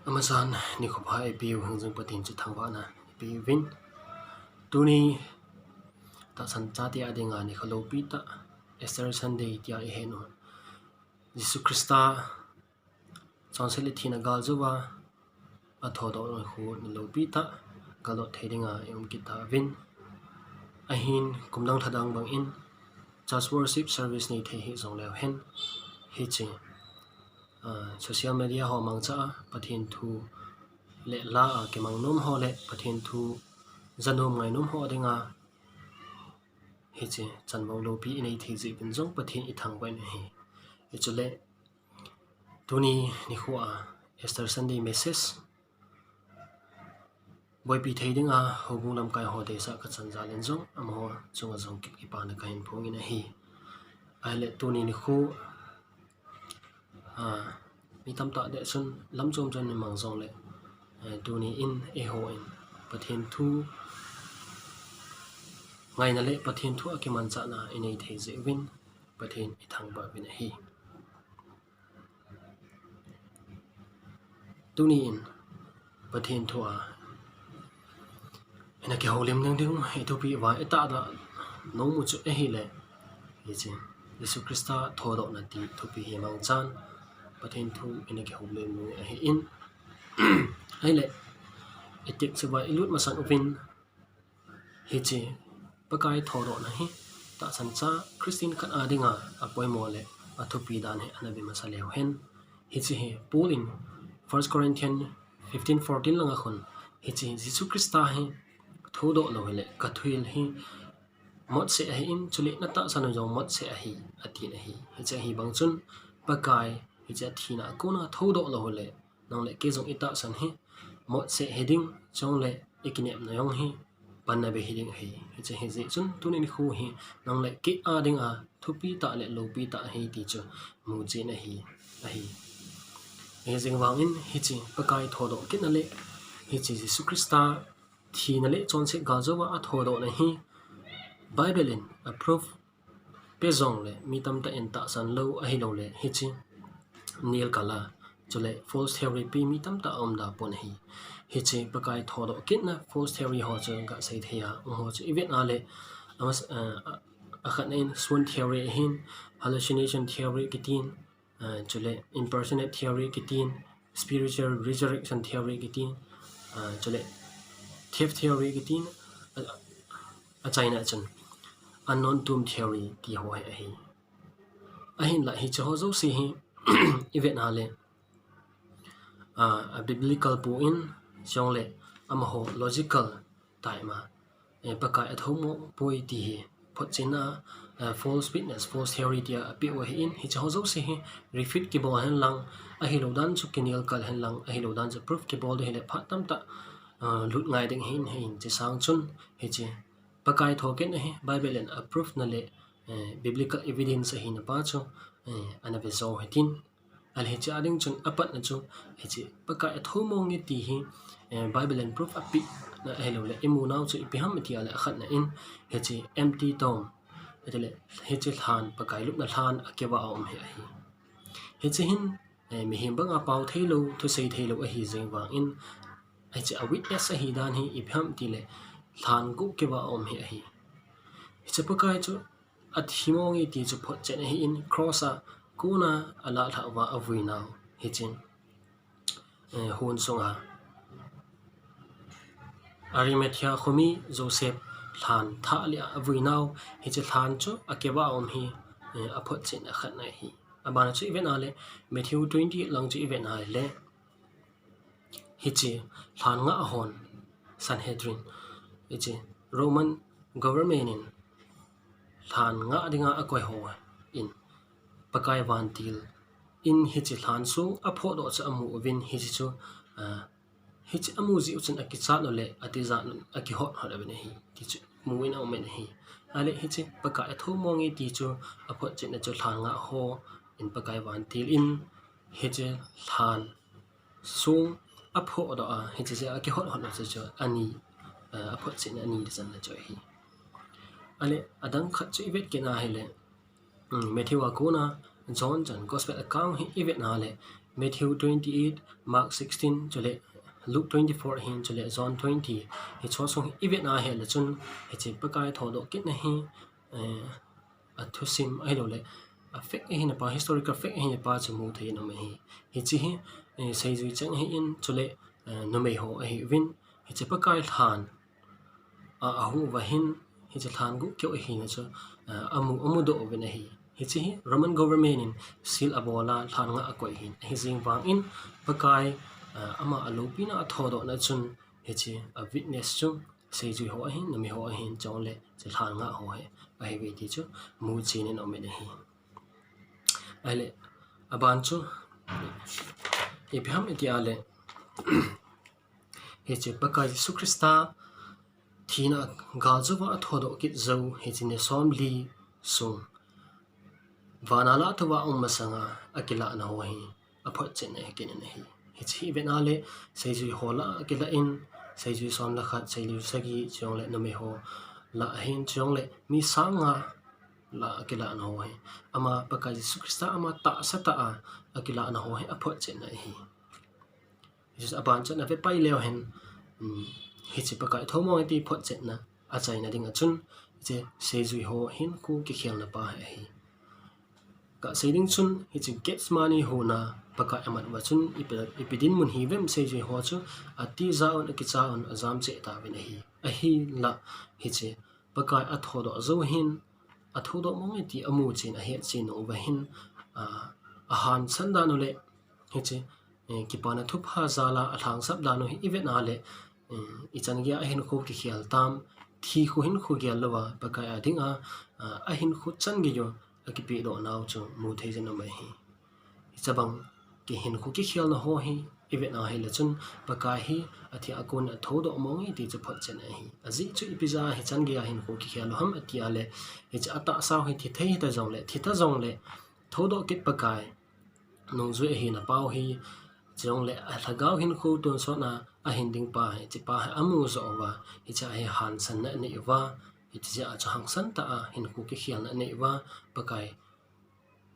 Amazon ni ko phai piu hung patin chu thangwa na pi win tuni ta san cha ti adinga ni khalo pi ta Easter Sunday tia e heno Jesu Christa chanseli thina gal zuwa a thodo hu ni lo pi ta galot thedinga yom kita win ahin kumdang thadang bang in church worship service ni the hi zong lew hen hi chi social media ho mang cha pathin thu le la ke mang nom ho le pathin thu zanom ngai nom ho dinga hi chi chanwang lo pi nei thi ji bin jong pathin I thang bai hi hi chule tuni ni khuwa Easter Sunday message boy pi thei dinga hobung lam kai ho de sa ka chan len jong amo chunga jong ki pa na kain phung ina hi ai le tuni ni khu mi tam ta de sun lam chom chon ni mang jong le tuni in e ho in pathin thu ngai na le pathin thu akiman cha na inei thei je win pathin I thang ba win hi tuni in pathin thu ina ke holim nang ding he to pi wa eta da no mu chu e hi le hi chi Jesu Christa thodo na ti thu pi hi mang chan pathin thu ina ke holim nu a hi in ai le etik se ba ilut masan upin hi chi pakai thodo na hi ta san cha Christian kan adinga apoi mo le athu pi dan he anabi masaleu hen hi chi he Paul in 1 Corinthians 15:14 langa khun hi chi Jesu Christa he thodo lo hele kathuil hi mot se hi in chule na ta san jong mot se hi ati na hi cha hi bang chun pakai hi cha thina kona thodo lo hele nang le ke jong ita san hi mot se heading chong le ikinem na yong hi pan na be heading hi cha hi ji chun tunin khu hi nang le ke a ding a thupi ta le lo pi ta hi ti chu mu je na hi a hi e jing wang in hi chi pakai thodo kin na le hi chi Jesu Christa thina le chon se ga zowa a thodo na hi Bible in approve pe zong le mi tam ta en ta san lo a hi lo le hi chi nil kala chule false theory pi mi tam ta om da pon hi chi pakai thodo kin na false theory ho chang ka sai thea ho chu event a le amas a khat in swan theory hin hallucination theory kitin chule impersonate theory kitin spiritual resurrection theory kitin chule thief theory kitin a china chan unknown tomb theory ti ho hi ahin la hi cho zo si hi event a le a biblical pu in chong le amho logical taima e pakai athomo poi ti phot china false witness false theory dia api wa in hi cho zo si hi refute ki bo han lang a hi lodan chu kinil kal han lang a hi lodan chu proof ki bol de hele phat tam ta lut ngai ding hin hein chi sang chun hi chi pakai thoken hi Bible and approve na le biblical evidence hi na pa chu ana be zo hetin al he cha ding chun apat na chu he chi pakai thomo ngi ti hi Bible and proof api na hello le imunau chu ipiham ti ala khat na in he chi empty tom ele he chi than pakai lup na than akewa om he chi hin mi him bang a pau thailo thu sei thailo a hi jeng wang in he chi a witness a hi dan hi ipiham ti le than ku kewa om he chi pakai chu athimo ngi ti chu phot chen hi in cross a kuna ala thawa avui now hi chin hun songa Arimathea khomi Joseph than tha lia avui now hi chi than chu akewa om hi a phot chen a khat na hi abana chu event ale Matthew 20 lang chu event ai le hi chi than nga hon Sanhedrin hi chi Roman government in than nga dinga akoi ho in pakai van til in hi chi than su a pho do cha amu win hi chi chu hi chi amu ji uchan akicha no le atiza aki hot hot abene hi ti chu mu ina omen hi ale hi chi pakai tho mongi ti chu a pho chen na chu than nga ho in pakai van til in hi chi than su a pho do a hi chi ja aki hot hot na chu ani a pho chen ani de chan na chu hi ale adang khat chu ivet ke na hele Matthew akona John Gospel account hi event na le Matthew 28, Mark 16 chole Luke 24 hin chole John 20 he cho song event na he la chun he chi pakai thodo kit na hi athusim ai lo le a fact hi na pa historical fact hi na pa chamu thei no me hi chi hi sei zui chang hi in chole no me ho hi win he chi pakai than a hu wa hin he chi than gu kyo hi na chu amu do ven hi hi chi Roman government in sil abola than nga akoi hin hi jing wang in pakai ama alopina thodo na chun he chi a witness chu sei zui ho hin na me ho hin chong le chi than nga ho he a he ve ti chu mu chi ne no me ne hi ai le aban chu e pham ti ale he chi pakai Jesu Christa thina gal chu wa thodo kit zo he chi ne som li sung vanala thwa masanga akila na ho hi aphot chen ne ken ne hi hi chi benale sei zui hola akila in sei zui som la khat sei lu sagi chong le no me ho la hin chong le mi sanga la akila na ho hi ama pakai Jesu Christa ama ta sata a akila na ho hi aphot chen ne hi Jesus aban chen na ve pai leo hen hi chi pakai thomo ti phot chen na a chai na ding a chun je sei zui ho hin ku ki khial na pa hi ka saying chun hi chi gets money ho na pakai amat wa chun ipidin mun hi vem sei zui ho chu ati za on ki cha on azam che ta ve hi a hi la hi chi pakai a thodo zo hin a thodo mong ti amu chin a he chin no wa hin a han san da no le hi chi ki pa na thup ha za la a thang sap da no hi event na le i chan gya a hin ko ki khial tam thi khu hin khu gya lawa pakai a ding a hin khu chan gi yo ki pi do naw chu mu thei jana mai hi chabang ki hin khu ki khial na ho hi event na hi la chun pakai hi athi akon a thodo mong hi ti chu phot chen hi azi chu ipiza hi chan gya hin khu ki khial ham ati ale hi cha ata saw hi thi thei ta jong le thi ta jong le thodo kit pakai nong zui hi na pau hi jong le a thagau hin khu ton so na a hin ding pa hi chi pa amu zo wa hi cha hi han san na ni wa hi chi a cha hang san ta a hin khu ki khial na ni wa pakai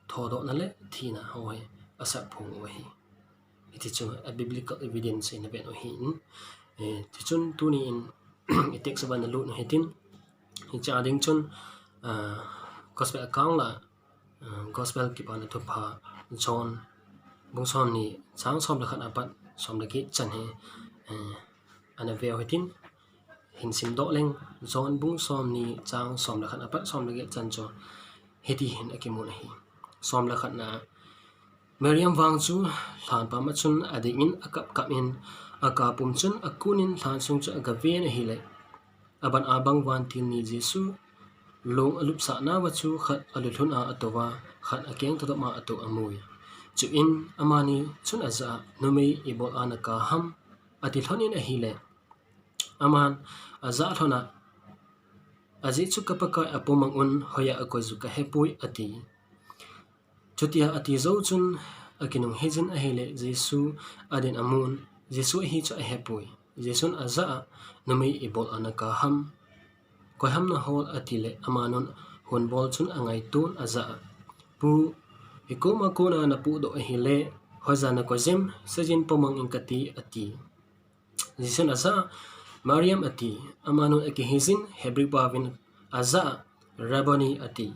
thodo na le thina ho hi asa phung wa hi it is a biblical evidence in a bit of hin ti chun tu ni in it takes about the lu no hitin hi cha ding chun gospel account la gospel ki pa na thu pha John bung som ni chang som la khan apat som la ki chan he ana ve hitin hin sim do leng John bung som ni chang som la khan apat som la ki chan cho heti hin akimun hi som la khat na Miriam wang chu than pa ma chun ading in akap kap in aka pum chun akunin than sung chu aga ve na hi le aban abang wan tin ni Jesu long alup sa na wa chu khat aluthun a atowa khat akeng to ma ato amui chu in amani chun aza numei ibol anaka ham ati thonin a hi le aman aza thona aji chu kapaka apomang un hoya akozu ka hepui ati chutia ati zo chun akinung hejin a hele Jesu adin amun Jesu hi chu a hepui Jesun aza numei ibol anaka ham ko ham na hol atile amanon hon bol chun angai ton aza pu ikoma kona na pu do hele hojana ko jem sajin pomang inkati ati Jesun aza Mariam ati amanon akihizin hebri bavin aza rabani ati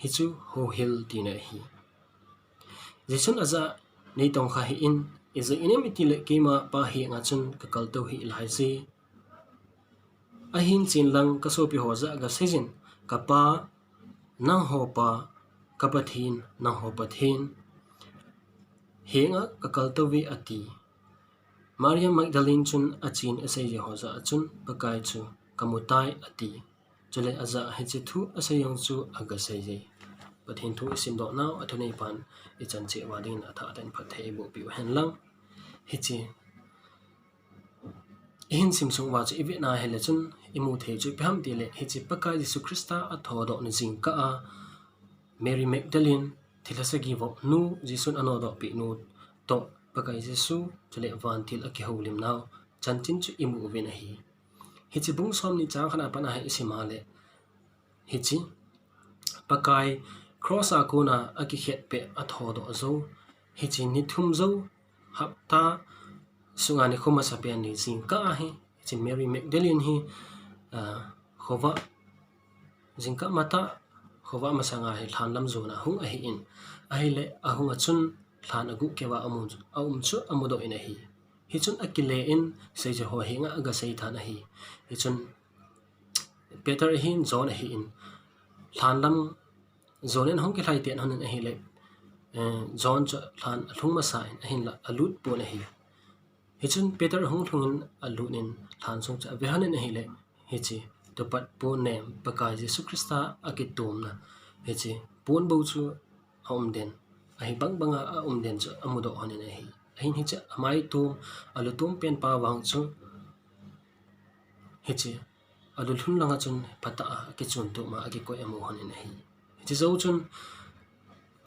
hichu ho hil tina hi Jesun aza nei tong kha hi in is inimity le kema pa hi nga chun ka kal to hi lai si a hin chin lang ka so pi ho za ga sejin ka pa nang ho pa ka pathin nang ho pathin henga ka kal to vi ati Maria Magdalene chun achin asai je ho za chun pakai chu kamutai ati chule aza he chi thu asayong chu aga sai je pathin thu sim do naw athunei pan I chan che wadin atha ten phathei bo pi hen lang hichi hin sim sung wa chu ibe na hele chun imu the chu pham ti le hichi pakai Jesu Christa a thodo ni jing ka a Mary Magdalene thilasagi vo nu Jesu anodo pi nu to pakai Jesu chule van thil a ki holim naw chan chin chu imu ve na hi hichi bung som ni chang khana pa na hai isima le hichi pakai cross a kona a ki khet pe a thodo zo hi chin ni thum zo hapta sungani khoma sapian ni jing ka hi chin Mary Magdalene hi khova jingka mata khova masanga hi thlan lam zona hung a hi in a hi le a hunga chun thlan agu kewa amu chu amudo in a hi chun akile in sei je ho hinga aga sei than a hi chun Peter hin zon a hi in thlan lam zonen hong ke thai tian hanin a hi le John cha thlan athung ma sa in a hin la alut pon a hi chun Peter hong thungin alunin thlan song cha ve hanin a hi le hi chi to pat po nem pakai Jesu Krista akitum na he chi pon bo chu hom den ai bang banga den chu amudo hanin a hi hi cha amai tum alutum pen pa wang chu he chi alul hun langa chun pata ki chun tu ma aki ko amu hanin a hi chi zo chun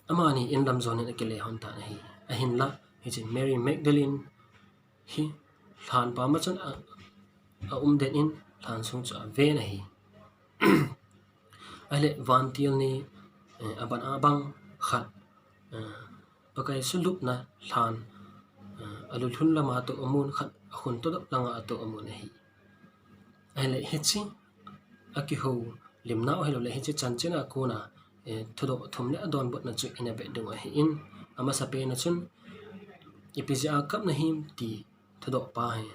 amani in lam zon in akile hon ta na hi a hin la he chi Mary Magdalene hi thlan pa ma chun a den in thlan sung chu ve na hi ale van til ni aban abang khat pakai sulup na thlan alul hun lama to amun khat khun to dap langa to amun hi ale hichi aki ho limna o helo le hichi chanchena ko na thodo thumne adon bot na chu ina be dung hi in ama sape na chun ipizia kap na him ti thodo pa he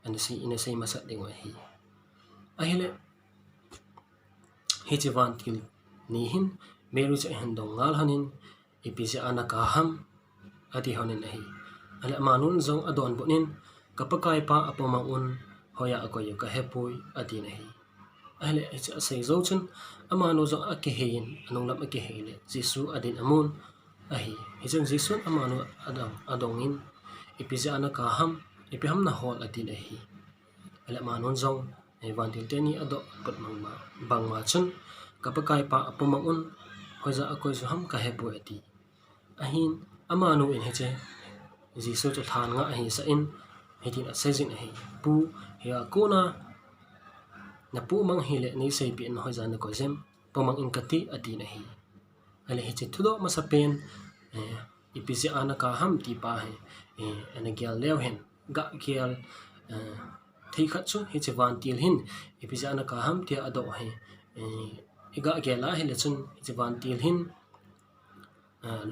an si ina sei masat ding hi ahile hichi van til ni hin meru cha hen dong ngal hanin ipizia ana ka ham ati honin hi ala manun zong adon bonin kapakai pa apoma un hoya akoy ka hepoi ati na hi ale cha sei zo chun amano zo ake hein anong lam ake hele Jesu adin amun ahi hijang Jesu amano adongin ipizia ana ka ham ipiham na hol ati na hi ala manon zong van til teni ado pat mangma bangma chun kapakai pa apoma un hoja akoy zo ham ka hepoi ati ahin amano in heche Jesu cha than nga hi sa in hetin a sejin hi pu he akona na pu mang hile ni sei pi no hoja na ko jem pomang in kati ati na hi ale heche thudo masapen ipisi ana ka ham ti pa he ana gyal lew hen ga gyal thei khat chu heche van til hin ipisi ana ka ham ti ado he iga gyala hele chun heche van til hin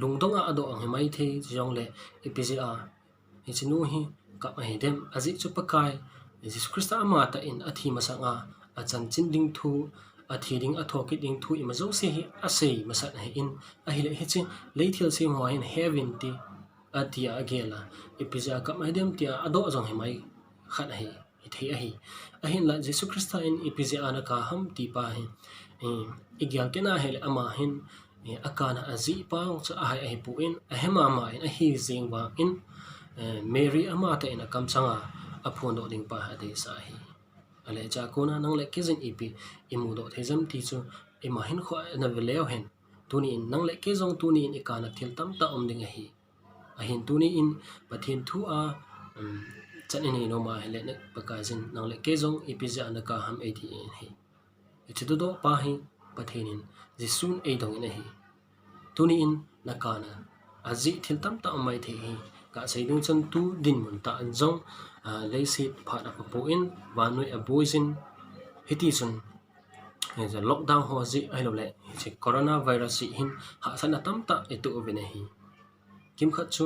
lungdonga ado ang mai the jong le ipisi a heche nu hi ka ma hedem aji chu pakai Jesus Christa ama ta in athi masanga achan chin ding thu athi ding athoki ding thu ima zo se hi asei masat he in a hi le he chi leithil se mo in heaven ti atia agela ipisa ka ma hedem ti ado jong he mai khat he the a hin la Jesus Christa in ipisa ana ka ham ti pa he igyal kena he ama hin akana azi pa cha a pu in a hema ma in a hi zing ba in Mary ama ta in a kam changa aphon do ding pa ha de sa hi ale cha kona nang le kizin ipi imu do thezam ti chu ima hin kho na veleo hen tuni in nang le ke jong tuni in ikana thil tam ta om ding hi a hin tuni in pathin thu a chanini no ma hele ne pakajin nang le ke jong ipi ja na ka ham ati in hi ichido do pa hi pathin in jisun ei dong in hi tuni in nakana aji thil tam ta omai the hi ka seidung chan tu din mun ta an jong leisit phat a po in vanui a boysin hiti chun the lockdown ho ji ai lo le che coronavirus hin ha san tam ta etu ovene hi kim khat chu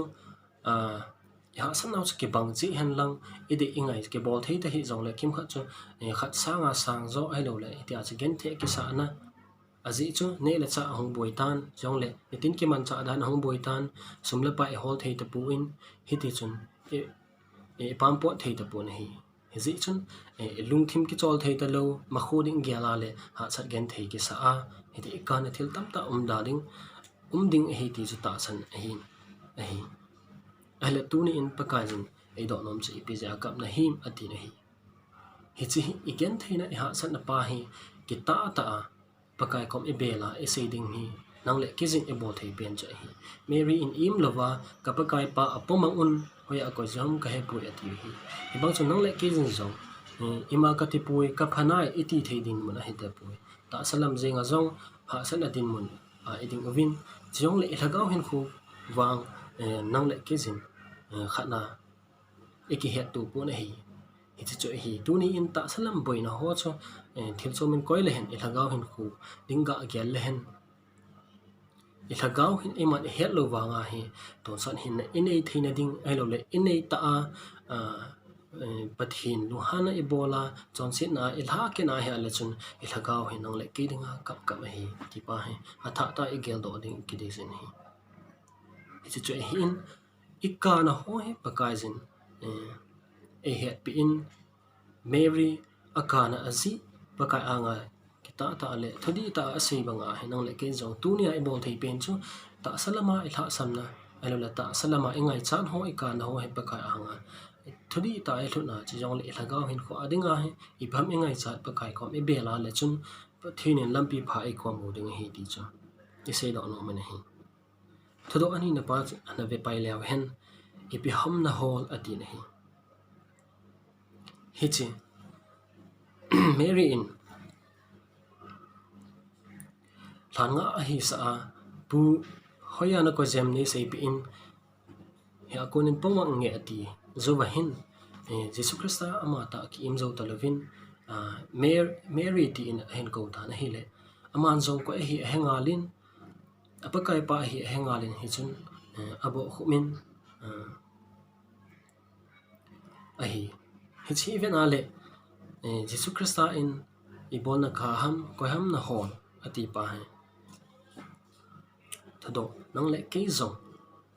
ya san nau ke bang ji han lang ide ingai ke bol thei ta hi jong le kim khat chu khat sanga sang zo ai lo le ti a che gen the ki sa na aji chu ne le cha hong boi tan jong le tin ki man cha dan hong boi tan sumle pa e hol thei ta pu in hiti chun pampo thei ta pu na hi hezi chun lung thim ki chol thei ta lo ma khoding gyala le ha sat gen thei ki sa a heti ikana thil tam ta daling ding he ti chu ta san hi ale tu ni in pakajin ei do nom chi pi ja kap na him ati na hi hichi igen thei na ha san na pa hi ki ta pakai kom e bela e seiding hi nang le kizin e bol thei pen cha hi Mary in im lova ka pakai pa apomang un hoya ko jam ka he pu ati hi ibang chu nang le kizin zong ima ka ti pui ka phanai iti thei din mun a hita pui ta salam jeng a zong ha san adin mun a eding ovin jong le lagaw hen khu wang nang le ke jin khana eki het tu pu na hi hi chu hi tu ni in ta salam boi na ho cho thil cho min koi le hen ilagau hin khu dinga gyal le hen ilagau hin eman het lo wa nga hi ton san hin na in ei theina ding ai lo le in ei ta pathin lu hana ebola chon sit na ilha ke na ha le chun ilagau hin nang le ki dinga kap kap hi ti pa hi atha ta igel do ding ki de sin hi hi chu hin ikka na ho he pakai jin het pi in Mary akana azi pakai anga kita ta le thodi ta asei banga he nang le ke jong tu nia ibol thei pen chu ta salama ilha samna alo la ta salama ingai chan ho ikana ho he pakai anga thodi ta e thuna chi jong le ilagau hin ko adinga he ibam ingai chat pakai kom e bela le chun pathinin lampi pha e ko mu ding hi ti chu isei do no mane hi thodo ani na pa ana ve pai lew hen ipi ham na hol ati na hi hichi Mary in thanga hi sa pu hoya na ko jem ni sei pi in ya konin pomang nge ati zuwa hin Jesus Christa amata ki imzo talovin Mary ti in hen ko ta na hi le aman zong ko hi hengalin apakai pa hi hengalin hi chun abo khumin ahi hi chi ven ale Jesus Christa in ibol na kha ham ko ham na hol ati pa hai thado nang le ke zong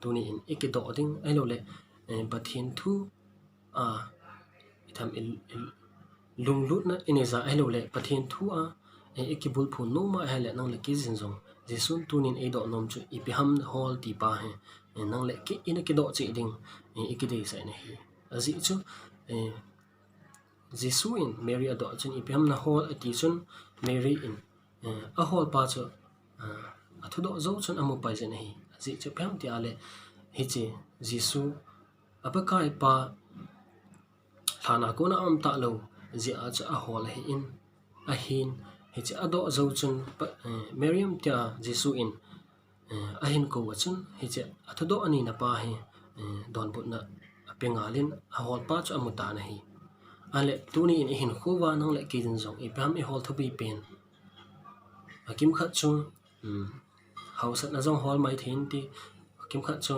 tuni in ikido ding ai lo le pathin thu itham il lung lut na ineza ai lo le pathin thu ikibul phu no ma hai le nang le ke jin zong jesun tunin ei do nom chu ipiham hol ti pa hai nang le ke in ke do chi ding ikide sai ne hi azi chu Jesu in Mary ado chun ipiham na hol ati chun Mary in a hol pa chu athudo zo chun amu pai je ne hi azi chu pham ti ale hi che Jesu apakai pa thana ko na am ta lo ji a cha a hol hi in a hin hi che ado zo chun Miriam tia Jesu in a hin ko chun hi che athudo ani na pa hi don put na pengalin a hol pa chu amu ta na hi ale tuni in hin khuwa nang le kin zong ipam e hol thobi pen akim khat chu house na zong hol mai thein ti kim khat chu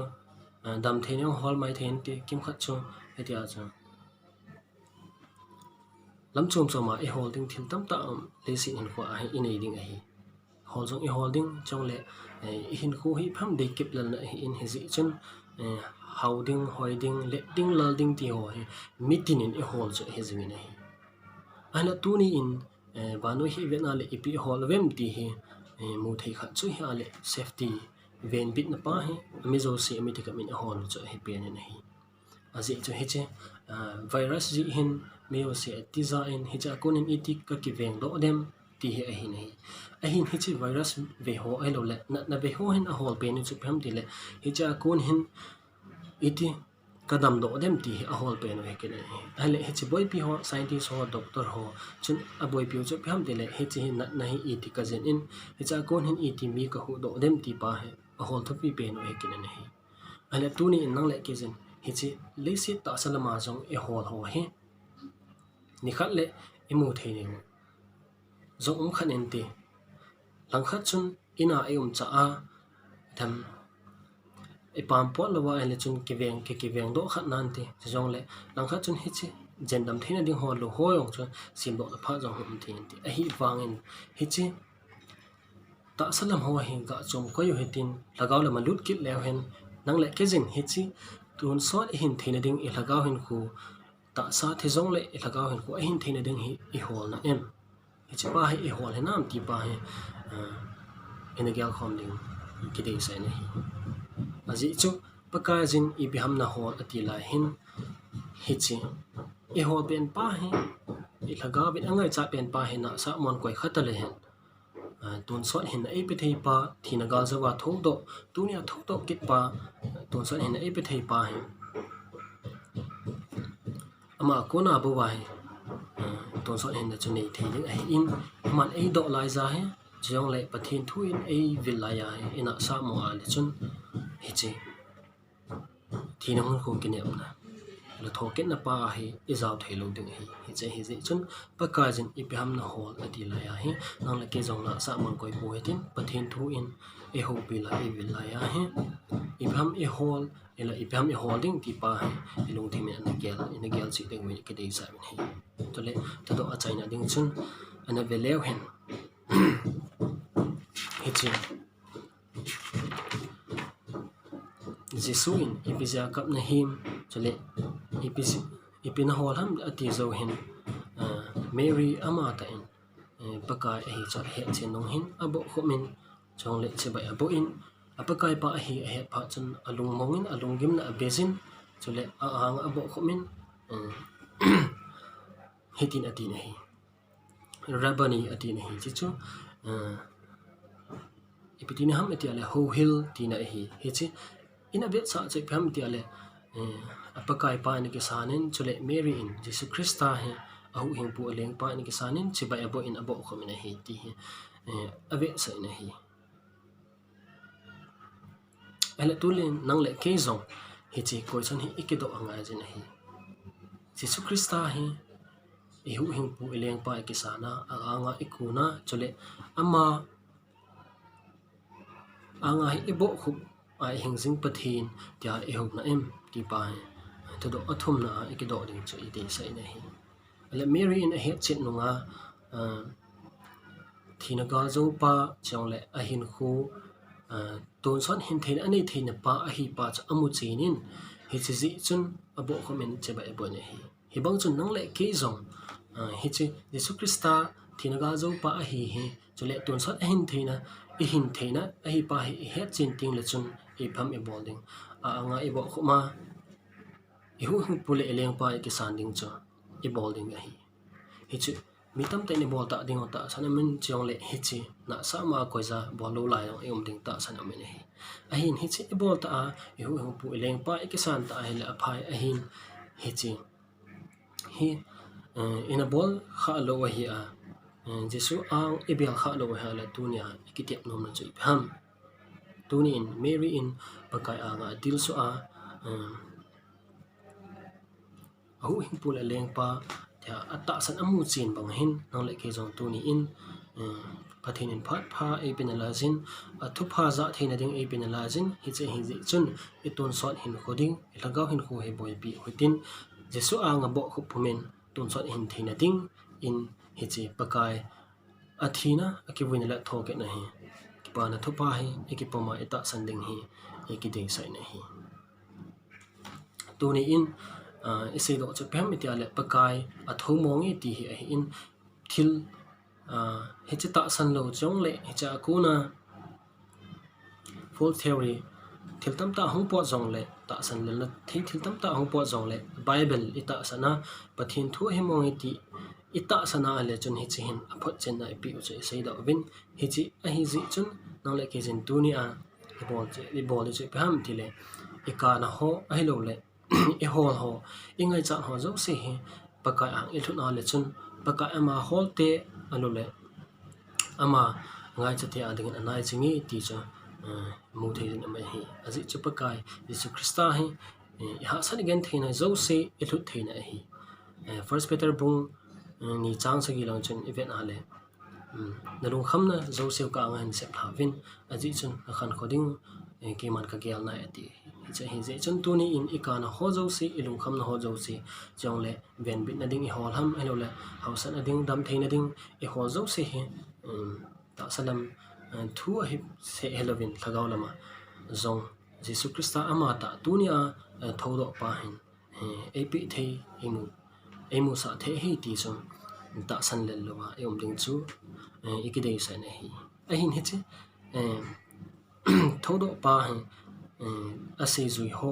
dam thein hol mai thein ti kim khat chu etia chu lam chom choma e holding thil tam ta le si in kwa hi in ei ding a hi hol zong e holding chong le hin khu hi pham de kip lan na hi in hi zi chun houding hoiding letting lalding ti ho hi mitin in e hol chu he zing nei ana tuni in banu hi vena le ipi hol vem ti hi mu thei khat chu hi ale safety ven bit na pa hi mizo si mi ti kamin e hol chu he pen nei azi chu he che virus ji hin meo se design hi cha konin itik ka ki veng do dem ti hi a hi nei a hin hi chi virus ve ho ai lo le na ve ho hin a hol pen chu pham ti le hi cha kon hin iti kadam do dem ti a hol pen ve ke nei ale hi chi boy pi ho scientist ho doctor ho chun a boy pi chu pham ti le hi chi na na hi iti ka zen in hi cha kon hin iti mi ka hu do dem ti pa he a hol thu pi pen ve ke nei ale tu ni in nang le ke zen hi chi le si ta salama jong e hol ho he ni khat le imu thei ne zong khan en ti lang khat chun ina e cha a tham ipam po lawa ele chun ki veng do khat nan ti jong le lang khat chun hi chi jen dam thina ding hol lo hoyong chu sim do la pha jong hum thin ti a hi wangin hi chi ta salam ho hi ga chom ko yu hitin lagaw la malut kit lew hen nang le ke jin hi chi tun so hin thina ding i lagaw hin khu ta sa the jong le i lagaw hin khu a hin thina ding hi i hol na em hi chi pa hi i hol he nam ti pa hi in a gal khom ding ki dei sai ne hi azi chu pakai jin i biham na hol ati la hin hi chi e hol pen pa hi i laga bit angai cha pen pa hi na sa mon koi khata le hen tun sot hin ai pe thei pa thina gal zawa thok do tunia thok do kit pa tun sot hin ai pe thei pa hi ama kona bu wa hi tun sot hin na chu nei thei ding ai in man ai do lai za he jong le pathin thu in ai vil la ya ina sa mo a le chun hi chi thì nó không khung cái niệm na là thọ kết na pa hi izao thei lo ding hi che hi ze chun pakai jin ipam na hol ati la ya hi nang la ke jong la sa man koi po hetin pathin thu in e ho pi la e vil la ya hi ipam e hol ela ipam e holding ti pa hi long thi me na gel chi ding me ke dei sa min hi to le to do a china ding chun ana veleu hen hi chi Jesuin ipizia kap na him chale ipina hol ham ati zo hin Mary ama ta in pakai hi cha he chen nong hin abo khomin chong le che bai abo in apakai pa hi he pa chun alung mongin alung gim na bezin chale a hang abo khomin hitin ati na hi rabani ati na hi chi chu ipitina ham ati ale ho hill tina hi chi in a bit sa che pham ti ale apakai pa ni ke sanin chule Mary in Jesu Christa he ahu hing pu leng pa ni ke sanin chiba abo in abo khomina hi ti he ave sa na hi ala tulin nang le ke zong hi chi ko chan hi ikedo anga jin hi Jesu Christa he ihu hing pu leng pa ke sana anga ikuna chule anga hi ibo khu ai hình ding pathin tia e hok na em ti pai to do athum na e do ding chu ide sai na hi ale Mary in a het chin nunga thina ga zo pa chong le a hin khu ton son hin thein ani thina pa a hi pa cha amu chinin hi chi ji chun abo khomen che ba e bo ne hi bang chun nang le ke zong hi chi Jesu Christa thina ga zo pa a hi chule ton son a hin theina i hin theina a hi pa hi het chin ting le chun ipam e bolding anga ibo khoma ihu pule eleng pa ke sanding cho e bolding hi chu mitam te ne bol ta ding ta sanamin chiong le hi chi na sa ma ko za bol lo lai e ding ta sanamin hi a hin hi chi e bol ta ihu pu eleng pa ke san ta hi la phai a hin hi chi hi in a bol kha lo wa hi Jesu ang ibel kha lo ha la tunia ikitiap nom na chu pham tuni in Mary in pakai anga dil so ahu hing pula leng pa tia ata san amu chin bang hin nang le ke jong tuni in pathin in phat pha e penalizin athu pha za theina ding e penalizin hi che hi ji chun iton sot hin khoding lagaw hin khu he boy pi hutin Jesu anga bo khu pumen ton sot hin theina ding in hi che pakai athina akiwin la thoke na hi pana thupa hi ekipoma eta sanding hi ekide sai na hi tuni in ise do che pem itia le pakai athomongi ti hi in thil hechita san lo chong le hecha kuna full theory thil tam ta hong po jong le ta san le na thil tam ta hong po jong le Bible ita sana pathin thu he mongi ti ita sana le chun hi chi hin aphot chen na pi u che sei da win hi chi a hi ji chun nang le ke jin tu ni a i bol che pham ti le e ka na ho ai lo le e hol ho ingai cha ho zo se he pakai ang i thu na le chun pakai ama hol te alo le ama ngai cha te ading anai chingi ti cha mu thei na mai hi aji chu pakai Jesu Christa hi ha san again theina zo se i thu theina hi First Peter bung ni chang sa gilang chun event ale nalung khamna zo sew ka ngan sep thavin aji chun akhan khoding ke man ka gel na ati che hi je chun tu ni in ikana ho zo se ilung khamna ho zo se chong le ven bit na ding i hol ham elo le hausan ading dam theina ding e ho zo se he ta salam thu a hi se helovin thagaw lama zong Jesu Christa ama ta tunia thodo pa hin epi thei emu sa the hi ti song ta san le lo wa em ding chu ikidei sa ne hi a hin he che thodo pa hin ase zui ho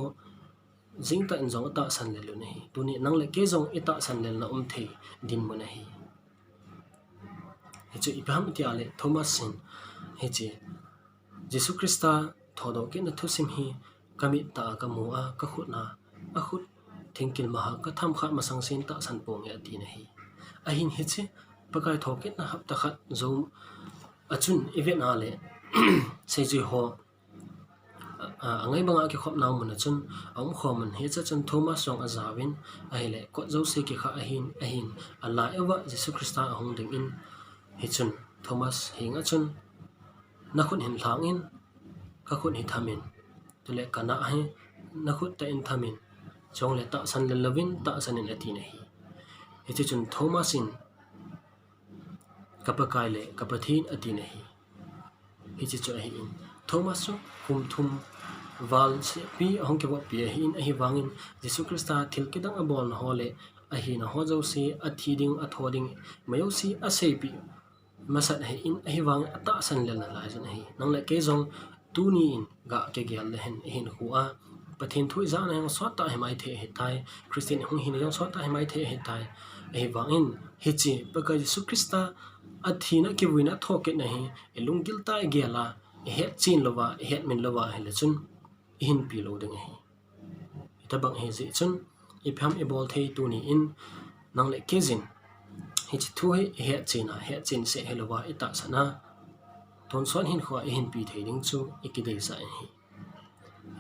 jing ta in zong ta san le lo ne hi tu ni nang le ke zong ita san le na the din mo ne hi he che ibam ti ale Thomas sin he che Jesu Christa thodo ke na thusim hi kami ta ka mu a ka khut na a khut thingkil ma ka tham khat ma sang sin ta san pong ya ti ne hi a hin he che pakai thoket na hap ta khat zo achun event na le se ji ho angai banga ke khop naw mun chun ong khoman he cha chun Thomas song azawin ahile ko jose ke kha ahin Allah ewa Jesus Christa ahong ding in hi chun Thomas hinga chun nakhun hin thangin ka khun hi thamin tule kana he nakhut ta in thamin chong le ta san le lovin ta san in ati nahi hi chun Thomas in kapakai le kapathin ati nahi hi chu hi in Thomas so kum thum wal se pi ahong ke wa pi hin ahi wangin Jesus Christa thil kidang abol hole ahi na ho jo se athiding athoding mayo si asei pi masat he in ahi wang ata san le na lai jan hi nang le ke jong tu ni in ga ke gyal le hen hin huwa pathin thui za na so ta he mai the he tai Christian hung hin jong so ta he mai the he tai ahi wangin hi chi paka Jesus Christa athina ki wina thoke na hi elungil ta gyala he chin lowa he min lowa hele chun in pi lo ding hi ita bang he ji chun ipham ebol thei tu ni in nang le kezin hi chi thu he chin se helowa ita sana ton son hin khwa hin pi thei ding chu ikidei sa hi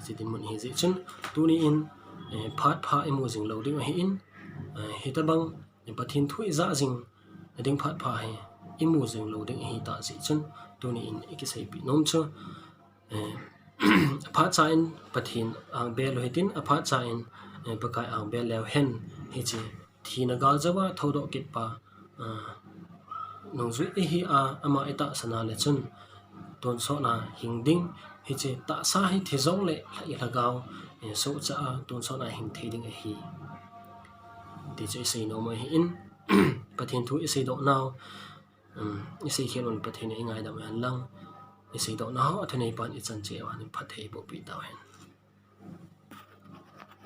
ji din mun hi ji chun tu ni in phat pha emu jing lo ding hi in hita bang pathin thui za jing ding phat pha he emu jing lo ding hi ta ji chun tu ni in ikisei pi nom chu apart chain pathin ang bel hitin apart chain pakai ang bel lew hen hi chi thina gal jawa thodo kit pa nongzui hi ama eta sana le chun ton so na hingding hi chi ta sa hi thizong le la gaw so cha ton so na hing theding hi ti chei sei no ma hi in pathin thu isei do now isei khelon pathin ingai da man lang isei do now athenei pan i chan che wa ni phathei bo pi daw hen